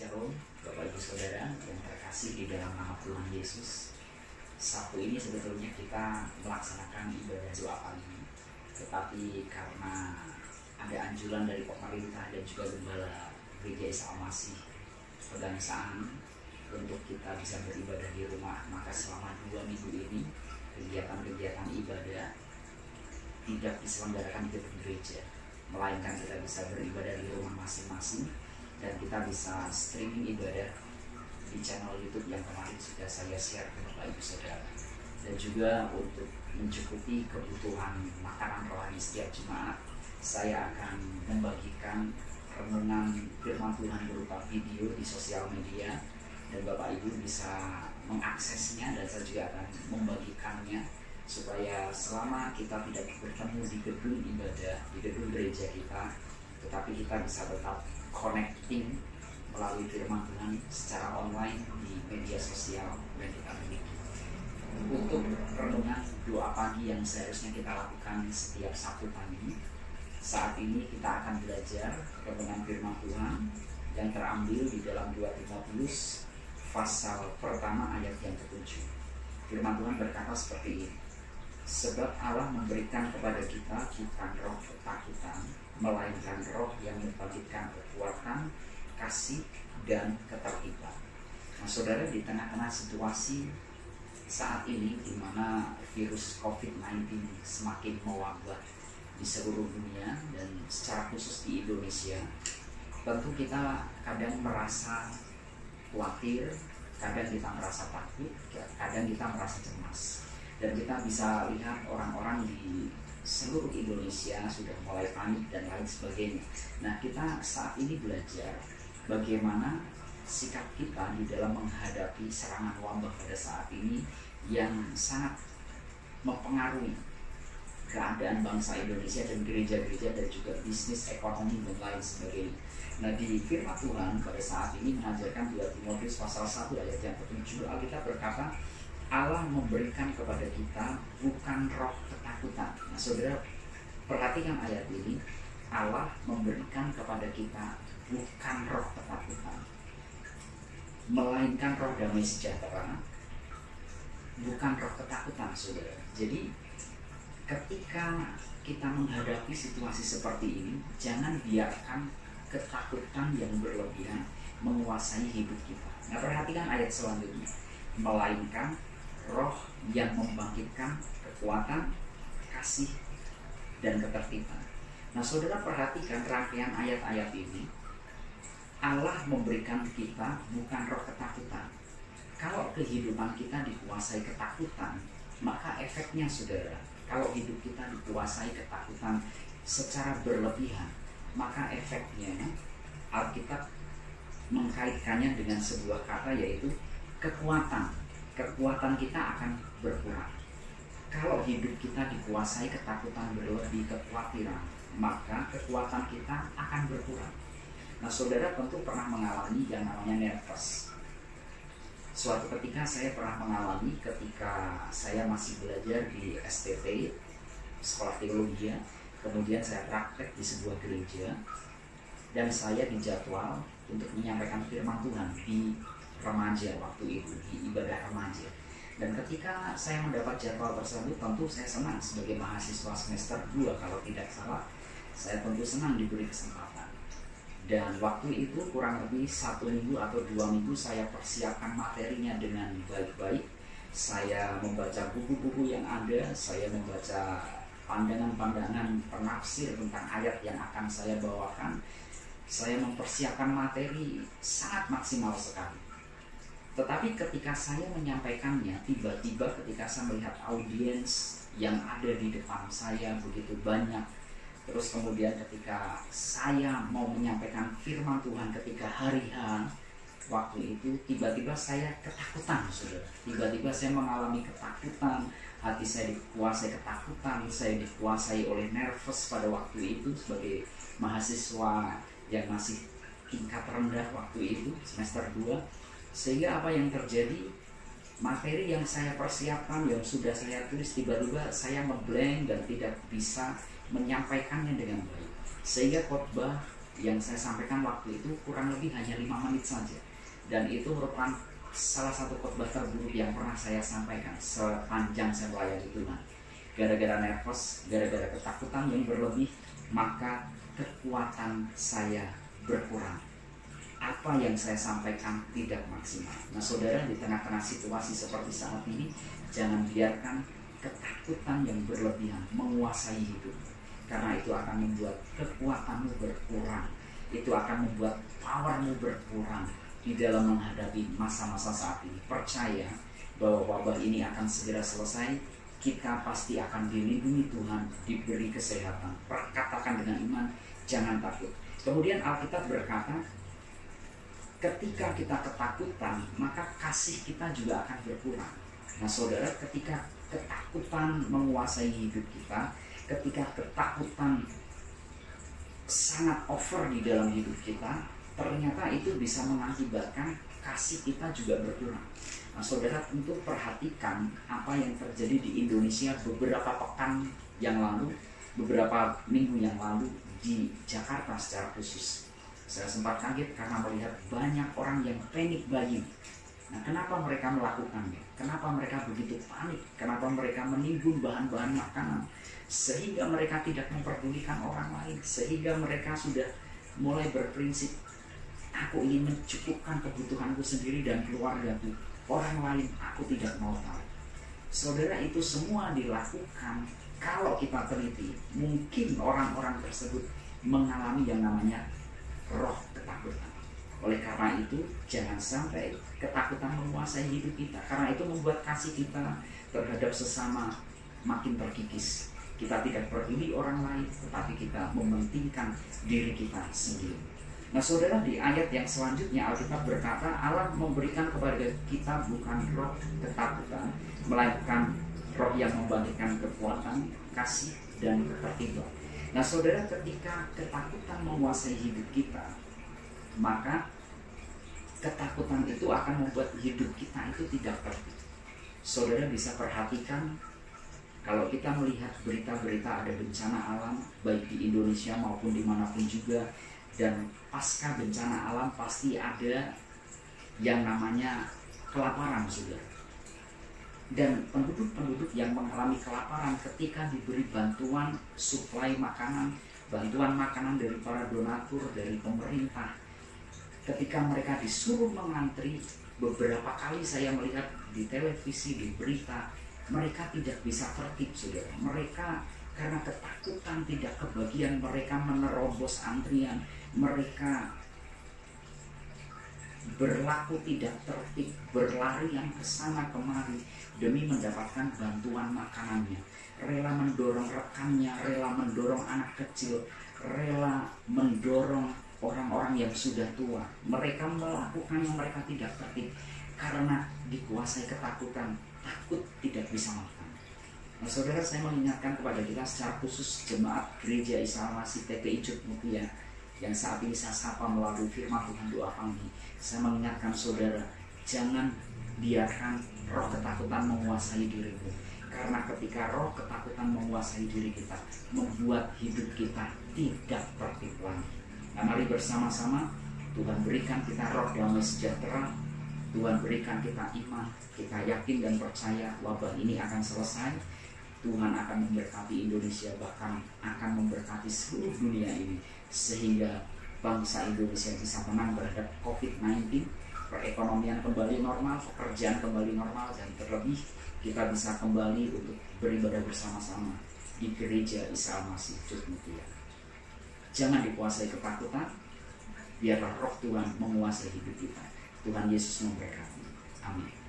Shalom, Bapak Ibu Saudara yang terkasih di dalam nama Tuhan Yesus. Sabtu ini sebetulnya kita melaksanakan ibadah doa pagi, tetapi karena ada anjuran dari pemerintah dan juga gembala Gereja Isa Al-Masih Pegangsaan untuk kita bisa beribadah di rumah, maka selama 2 minggu ini kegiatan-kegiatan ibadah tidak diselenggarakan di gedung gereja, melainkan kita bisa beribadah di rumah masing-masing dan kita bisa streaming ibadah di channel YouTube yang kemarin sudah saya share ke Bapak Ibu Saudara. Dan juga untuk mencukupi kebutuhan makanan rohani setiap jemaat, saya akan membagikan renungan firman Tuhan berupa video di sosial media, dan Bapak Ibu bisa mengaksesnya, dan saya juga akan membagikannya supaya selama kita tidak bertemu di gedung ibadah, di gedung gereja kita, tetapi kita bisa tetap connecting melalui firman Tuhan secara online di media sosial yang kita miliki. Untuk renungan doa pagi yang seharusnya kita lakukan setiap Sabtu pagi, saat ini kita akan belajar renungan firman Tuhan yang terambil di dalam 2 Timotius pasal pertama ayat yang ke-7. Firman Tuhan berkata seperti ini: sebab Allah memberikan kepada kita bukan roh ketakutan, melainkan roh yang membangkitkan kekuatan, kasih, dan ketertiban. Nah, saudara, di tengah-tengah situasi saat ini di mana virus COVID-19 semakin mewabah di seluruh dunia dan secara khusus di Indonesia, tentu kita kadang merasa khawatir, kadang kita merasa takut, kadang kita merasa cemas. Dan kita bisa lihat orang-orang di seluruh Indonesia sudah mulai panik dan lain sebagainya. Nah, kita saat ini belajar bagaimana sikap kita di dalam menghadapi serangan wabah pada saat ini yang sangat mempengaruhi keadaan bangsa Indonesia dan gereja-gereja dan juga bisnis, ekonomi, dan lain sebagainya. Nah, di firman Tuhan pada saat ini mengajarkan 2 Timotius pasal 1 ayat yang ke-7, Alkitab berkata, Allah memberikan kepada kita bukan roh ketakutan. Nah, saudara, perhatikan ayat ini. Allah memberikan kepada kita bukan roh ketakutan, melainkan roh damai sejahtera. Bukan roh ketakutan, saudara. Jadi, ketika kita menghadapi situasi seperti ini, jangan biarkan ketakutan yang berlebihan menguasai hidup kita. Nah, perhatikan ayat selanjutnya. Melainkan roh yang membangkitkan kekuatan, kasih, dan ketertiban. Nah, saudara, perhatikan rangkaian ayat-ayat ini. Allah memberikan kita bukan roh ketakutan. Kalau kehidupan kita dikuasai ketakutan, maka efeknya, saudara, kalau hidup kita dikuasai ketakutan secara berlebihan, maka efeknya Alkitab mengkaitkannya dengan sebuah kata, yaitu kekuatan. Kekuatan kita akan berkurang. Kalau hidup kita dikuasai ketakutan berlebih, kekhawatiran, maka kekuatan kita akan berkurang. Nah, saudara tentu pernah mengalami yang namanya nervous. Suatu ketika saya pernah mengalami ketika saya masih belajar di STT, Sekolah Teologi, kemudian saya praktek di sebuah gereja, dan saya dijadwal untuk menyampaikan firman Tuhan di remaja waktu itu, di ibadah remaja. Dan ketika saya mendapat jadwal tersebut, tentu saya senang sebagai mahasiswa semester 2 kalau tidak salah. Saya tentu senang diberi kesempatan. Dan waktu itu kurang lebih 1 minggu atau 2 minggu saya persiapkan materinya dengan baik-baik. Saya membaca buku-buku yang ada, saya membaca pandangan-pandangan penafsir tentang ayat yang akan saya bawakan. Saya mempersiapkan materi sangat maksimal sekali. Tetapi ketika saya menyampaikannya, tiba-tiba ketika saya melihat audiens yang ada di depan saya begitu banyak, terus kemudian ketika saya mau menyampaikan firman Tuhan ketika hari H, waktu itu tiba-tiba saya ketakutan, saudara. Tiba-tiba saya mengalami ketakutan, hati saya dikuasai ketakutan, saya dikuasai oleh nervous pada waktu itu sebagai mahasiswa yang masih tingkat rendah waktu itu, semester 2. Sehingga apa yang terjadi, materi yang saya persiapkan, yang sudah saya tulis, tiba-tiba saya ngeblank dan tidak bisa menyampaikannya dengan baik. Sehingga khotbah yang saya sampaikan waktu itu kurang lebih hanya 5 menit saja, dan itu merupakan salah satu khotbah terburuk yang pernah saya sampaikan sepanjang saya melayani Tuhan. Gara-gara nervous, gara-gara ketakutan yang berlebih, maka kekuatan saya berkurang. Apa yang saya sampaikan tidak maksimal. Nah saudara, di tengah-tengah situasi seperti saat ini, jangan biarkan ketakutan yang berlebihan menguasai hidup, karena itu akan membuat kekuatanmu berkurang, itu akan membuat powermu berkurang di dalam menghadapi masa-masa saat ini. Percaya bahwa wabah ini akan segera selesai, kita pasti akan dilindungi Tuhan, diberi kesehatan. Katakan dengan iman, jangan takut. Kemudian Alkitab berkata, ketika kita ketakutan, maka kasih kita juga akan berkurang. Nah saudara, ketika ketakutan menguasai hidup kita, ketika ketakutan sangat over di dalam hidup kita, ternyata itu bisa mengakibatkan kasih kita juga berkurang. Nah saudara, untuk perhatikan apa yang terjadi di Indonesia beberapa pekan yang lalu, beberapa minggu yang lalu di Jakarta secara khusus. Saya sempat kaget karena melihat banyak orang yang panic buying. Nah, kenapa mereka melakukannya? Kenapa mereka begitu panik? Kenapa mereka menimbun bahan-bahan makanan? Sehingga mereka tidak memperdulikan orang lain. Sehingga mereka sudah mulai berprinsip, aku ingin mencukupkan kebutuhanku sendiri dan keluargaku. Orang lain aku tidak mau tahu. Saudara, itu semua dilakukan. Kalau kita teliti, mungkin orang-orang tersebut mengalami yang namanya roh ketakutan. Oleh karena itu, jangan sampai ketakutan menguasai hidup kita, karena itu membuat kasih kita terhadap sesama makin terkikis. Kita tidak peduli orang lain, tetapi kita mementingkan diri kita sendiri. Nah saudara, di ayat yang selanjutnya Alkitab berkata, Allah memberikan kepada kita bukan roh ketakutan, melainkan roh yang membangkitkan kekuatan, kasih, dan ketertiban. Nah saudara, ketika ketakutan menguasai hidup kita, maka ketakutan itu akan membuat hidup kita itu tidak tertib. Saudara bisa perhatikan, kalau kita melihat berita-berita ada bencana alam, baik di Indonesia maupun dimanapun juga, dan pasca bencana alam pasti ada yang namanya kelaparan, saudara. Dan penduduk-penduduk yang mengalami kelaparan ketika diberi bantuan suplai makanan, bantuan makanan dari para donatur, dari pemerintah, ketika mereka disuruh mengantri, beberapa kali saya melihat di televisi, di berita, mereka tidak bisa tertib, saudara. Mereka karena ketakutan tidak kebagian, mereka menerobos antrian, mereka berlaku tidak tertib, berlari yang kesana kemari demi mendapatkan bantuan makanannya, rela mendorong rekannya, rela mendorong anak kecil, rela mendorong orang-orang yang sudah tua. Mereka melakukan yang mereka tidak tertib karena dikuasai ketakutan, takut tidak bisa makan. Nah saudara, saya mengingatkan kepada kita secara khusus jemaat Gereja Isa Al-Masih TPI Jogmutia yang saat ini saya sapa melalui firman Tuhan doa pagi. Saya mengingatkan saudara, jangan biarkan roh ketakutan menguasai dirimu. Karena ketika roh ketakutan menguasai diri kita, membuat hidup kita tidak tertib lagi. Nah, mari bersama-sama Tuhan berikan kita roh damai sejahtera, Tuhan berikan kita iman, kita yakin dan percaya wabah ini akan selesai. Tuhan akan memberkati Indonesia, bahkan akan memberkati seluruh dunia ini, sehingga bangsa Indonesia bisa menang terhadap COVID-19, perekonomian kembali normal, pekerjaan kembali normal, dan terlebih kita bisa kembali untuk beribadah bersama-sama di Gereja Isa Al-Masih Jogmutia. Jangan dikuasai ketakutan, biarlah roh Tuhan menguasai hidup kita. Tuhan Yesus memberkati. Amin.